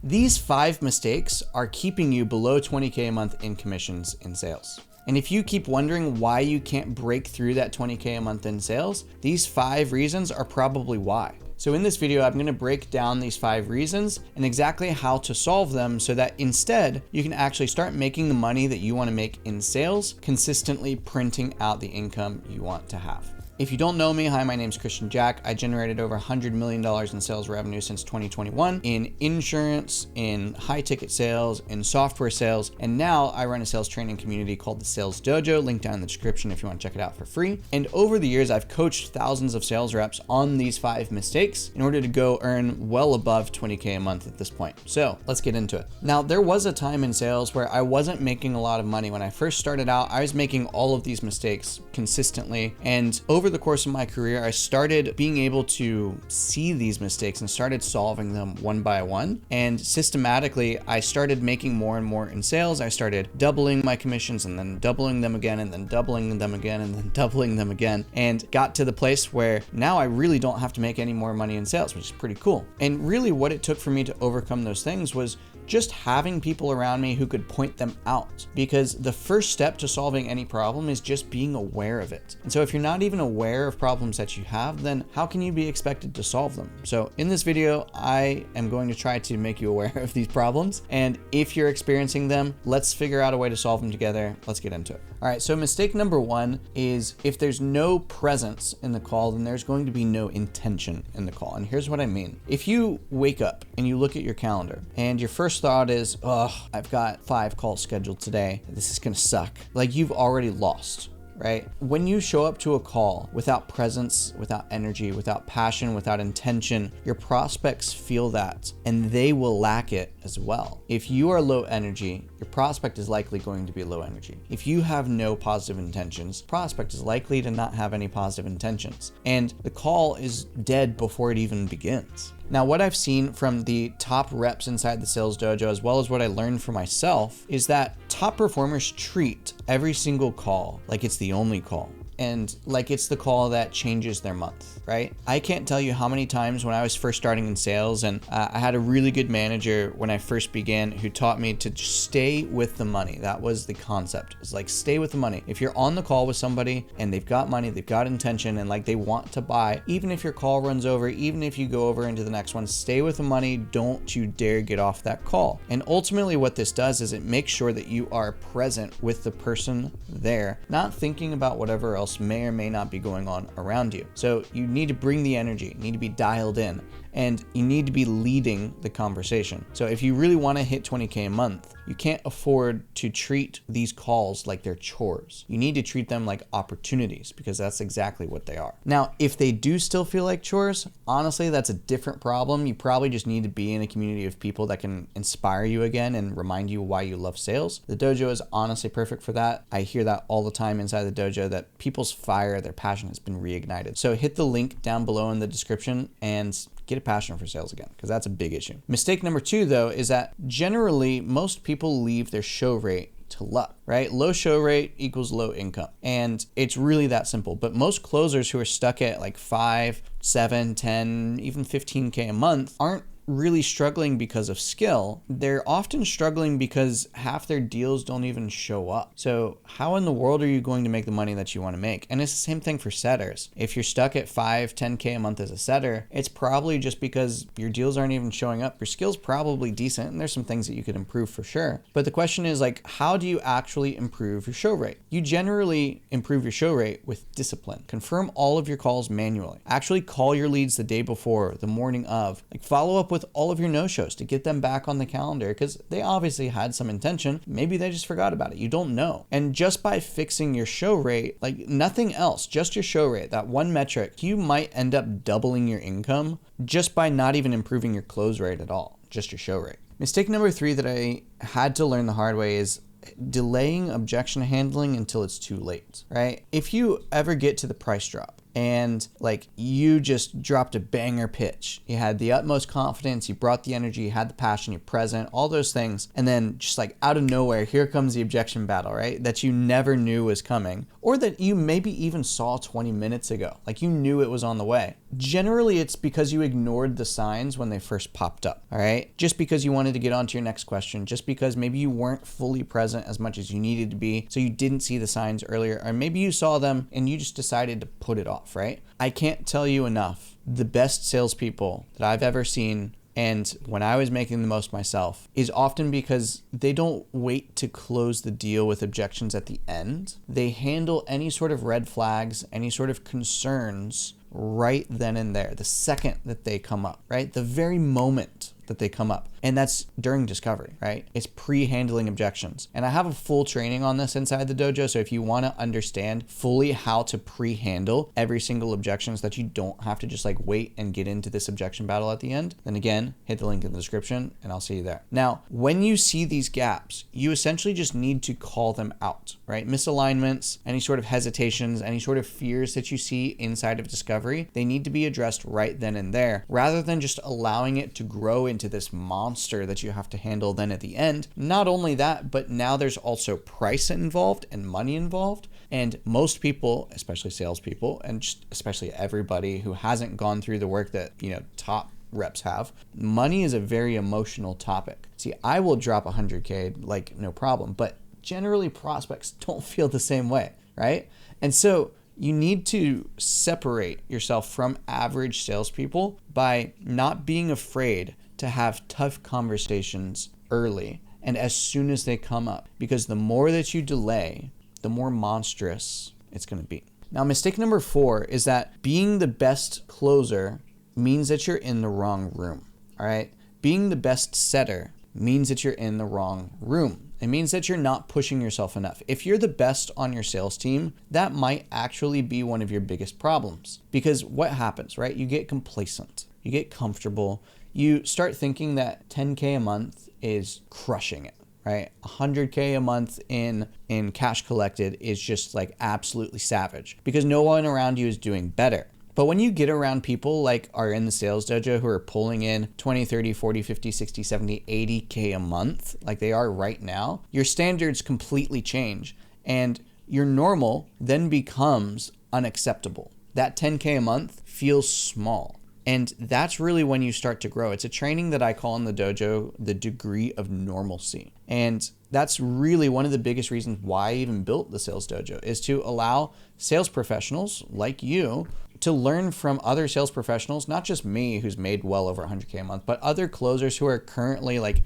These 5 mistakes are keeping you below 20K a month in commissions in sales. And if you keep wondering why you can't break through that 20K a month in sales, these 5 reasons are probably why. So in this video, I'm gonna break down these 5 reasons and exactly how to solve them so that instead you can actually start making the money that you wanna make in sales, consistently printing out the income you want to have. If you don't know me, hi, my name's Christian Jack. I generated over $100 million in sales revenue since 2021 in insurance, in high ticket sales, in software sales, and now I run a sales training community called the Sales Dojo, link down in the description if you want to check it out for free. And over the years, I've coached thousands of sales reps on these 5 mistakes in order to go earn well above 20K a month at this point. So let's get into it. Now, there was a time in sales where I wasn't making a lot of money. When I first started out, I was making all of these mistakes consistently, and over the course of my career, I started being able to see these mistakes and started solving them one by one. And systematically, I started making more and more in sales. I started doubling my commissions and then doubling them again and then doubling them again and then doubling them again, and got to the place where now I really don't have to make any more money in sales, which is pretty cool. And really what it took for me to overcome those things was just having people around me who could point them out, because the first step to solving any problem is just being aware of it. And so if you're not even aware of problems that you have, then how can you be expected to solve them? So in this video, I am going to try to make you aware of these problems. And if you're experiencing them, let's figure out a way to solve them together. Let's get into it. All right, so mistake number 1 is if there's no presence in the call, then there's going to be no intention in the call. And here's what I mean. If you wake up and you look at your calendar and your first thought is, oh, I've got 5 calls scheduled today, this is gonna suck. Like, you've already lost, right? When you show up to a call without presence, without energy, without passion, without intention, your prospects feel that and they will lack it as well. If you are low energy, your prospect is likely going to be low energy. If you have no positive intentions, prospect is likely to not have any positive intentions. And the call is dead before it even begins. Now, what I've seen from the top reps inside the Sales Dojo, as well as what I learned for myself, is that top performers treat every single call like it's the only call, and like it's the call that changes their month, right? I can't tell you how many times when I was first starting in sales, and I had a really good manager when I first began who taught me to just stay with the money. That was the concept. It's like, stay with the money. If you're on the call with somebody and they've got money, they've got intention, and like they want to buy, even if your call runs over, even if you go over into the next one, stay with the money. Don't you dare get off that call. And ultimately what this does is it makes sure that you are present with the person there, not thinking about whatever else may or may not be going on around you. So you need to bring the energy, you need to be dialed in, and you need to be leading the conversation. So if you really want to hit 20K a month, you can't afford to treat these calls like they're chores. You need to treat them like opportunities, because that's exactly what they are. Now, if they do still feel like chores, honestly, that's a different problem. You probably just need to be in a community of people that can inspire you again and remind you why you love sales. The dojo is honestly perfect for that. I hear that all the time inside the dojo, that people's fire, their passion has been reignited. So hit the link down below in the description and get a passion for sales again, because that's a big issue. Mistake number 2, though, is that generally most people leave their show rate to luck, right? Low show rate equals low income. And it's really that simple. But most closers who are stuck at like 5, 7, 10, even 15K a month aren't really struggling because of skill. They're often struggling because half their deals don't even show up. So how in the world are you going to make the money that you want to make? And it's the same thing for setters. If you're stuck at 5, 10K a month as a setter, it's probably just because your deals aren't even showing up. Your skill's probably decent, and there's some things that you could improve for sure. But the question is, like, how do you actually improve your show rate? You generally improve your show rate with discipline. Confirm all of your calls manually. Actually call your leads the day before, the morning of. Like, follow up with all of your no-shows to get them back on the calendar, because they obviously had some intention. Maybe they just forgot about it. You don't know. And just by fixing your show rate, like nothing else, just your show rate, that one metric, you might end up doubling your income just by not even improving your close rate at all, just your show rate. Mistake number 3 that I had to learn the hard way is delaying objection handling until it's too late, right? If you ever get to the price drop and like you just dropped a banger pitch. You had the utmost confidence, you brought the energy, you had the passion, you're present, all those things. And then just like out of nowhere, here comes the objection battle, right? That you never knew was coming, or that you maybe even saw 20 minutes ago. Like you knew it was on the way. Generally, it's because you ignored the signs when they first popped up, all right? Just because you wanted to get on to your next question, just because maybe you weren't fully present as much as you needed to be, so you didn't see the signs earlier, or maybe you saw them and you just decided to put it off, right? I can't tell you enough. The best salespeople that I've ever seen, and when I was making the most myself, is often because they don't wait to close the deal with objections at the end. They handle any sort of red flags, any sort of concerns right then and there, the second that they come up, right? The very moment that they come up. And that's during discovery, right? It's pre-handling objections. And I have a full training on this inside the dojo. So if you want to understand fully how to pre-handle every single objection so that you don't have to just like wait and get into this objection battle at the end, then again, hit the link in the description and I'll see you there. Now, when you see these gaps, you essentially just need to call them out, right? Misalignments, any sort of hesitations, any sort of fears that you see inside of discovery, they need to be addressed right then and there, rather than just allowing it to grow into this monster that you have to handle then at the end. Not only that, but now there's also price involved and money involved. And most people, especially salespeople, and just especially everybody who hasn't gone through the work that, top reps have, money is a very emotional topic. See, I will drop 100K like no problem, but generally prospects don't feel the same way, right? And so you need to separate yourself from average salespeople by not being afraid to have tough conversations early and as soon as they come up, because the more that you delay, the more monstrous it's going to be. Now, mistake number 4 is that being the best closer means that you're in the wrong room. All right. Being the best setter means that you're in the wrong room. It means that you're not pushing yourself enough. If you're the best on your sales team, that might actually be one of your biggest problems, because what happens, right? You get complacent, you get comfortable, you start thinking that 10K a month is crushing it, right? 100K a month in cash collected is just like absolutely savage because no one around you is doing better. But when you get around people like are in the sales dojo who are pulling in 20, 30, 40, 50, 60, 70, 80K a month, like they are right now, your standards completely change and your normal then becomes unacceptable. That 10K a month feels small. And that's really when you start to grow. It's a training that I call in the dojo the degree of normalcy. And that's really one of the biggest reasons why I even built the sales dojo, is to allow sales professionals like you to learn from other sales professionals, not just me who's made well over 100K a month, but other closers who are currently like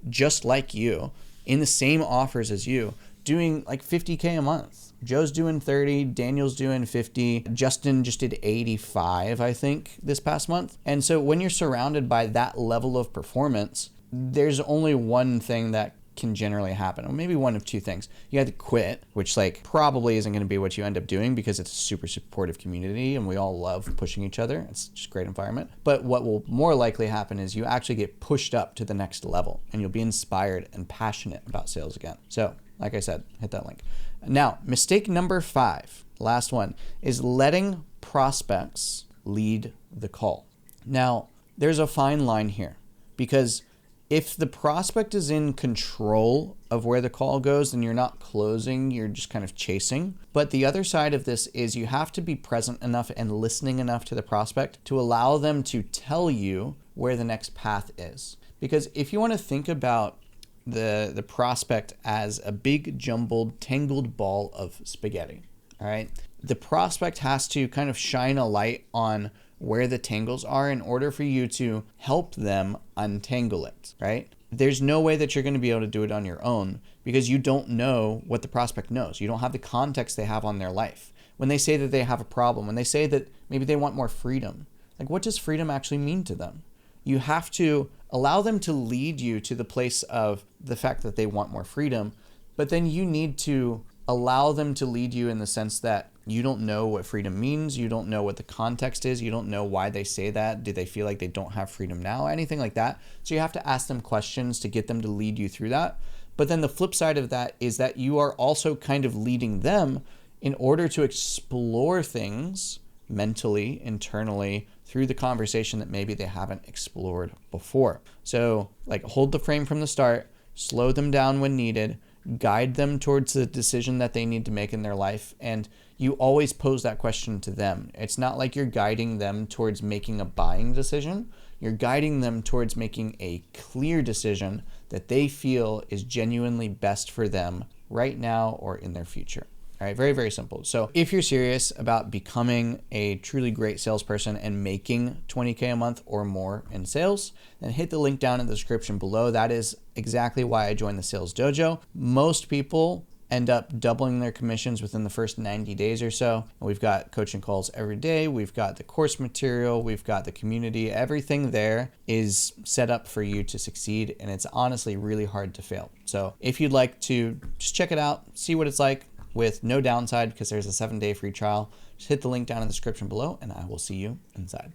just like you in the same offers as you, doing like 50K a month. Joe's doing 30, Daniel's doing 50, Justin just did 85, I think, this past month. And so when you're surrounded by that level of performance, there's only one thing that can generally happen, or maybe one of two things. You have to quit, which like probably isn't going to be what you end up doing because it's a super supportive community and we all love pushing each other. It's just a great environment. But what will more likely happen is you actually get pushed up to the next level and you'll be inspired and passionate about sales again. So like I said, hit that link. Now, mistake number 5, last one, is letting prospects lead the call. Now, there's a fine line here, because if the prospect is in control of where the call goes, then you're not closing, you're just kind of chasing. But the other side of this is you have to be present enough and listening enough to the prospect to allow them to tell you where the next path is. Because if you want to think about the prospect as a big jumbled tangled ball of spaghetti, all right, the prospect has to kind of shine a light on where the tangles are in order for you to help them untangle it, right? There's no way that you're going to be able to do it on your own because you don't know what the prospect knows. You don't have the context they have on their life. When they say that they have a problem, when they say that maybe they want more freedom, like what does freedom actually mean to them? You have to allow them to lead you to the place of the fact that they want more freedom, but then you need to allow them to lead you in the sense that you don't know what freedom means, you don't know what the context is, you don't know why they say that, do they feel like they don't have freedom now, anything like that. So you have to ask them questions to get them to lead you through that. But then the flip side of that is that you are also kind of leading them in order to explore things mentally, internally, through the conversation that maybe they haven't explored before. So like hold the frame from the start, slow them down when needed, guide them towards the decision that they need to make in their life. And you always pose that question to them. It's not like you're guiding them towards making a buying decision. You're guiding them towards making a clear decision that they feel is genuinely best for them right now or in their future. All right, very, very simple. So if you're serious about becoming a truly great salesperson and making 20K a month or more in sales, then hit the link down in the description below. That is exactly why I joined the Sales Dojo. Most people end up doubling their commissions within the first 90 days or so. And we've got coaching calls every day. We've got the course material. We've got the community. Everything there is set up for you to succeed. And it's honestly really hard to fail. So if you'd like to just check it out, see what it's like with no downside, because there's a 7-day free trial, just hit the link down in the description below and I will see you inside.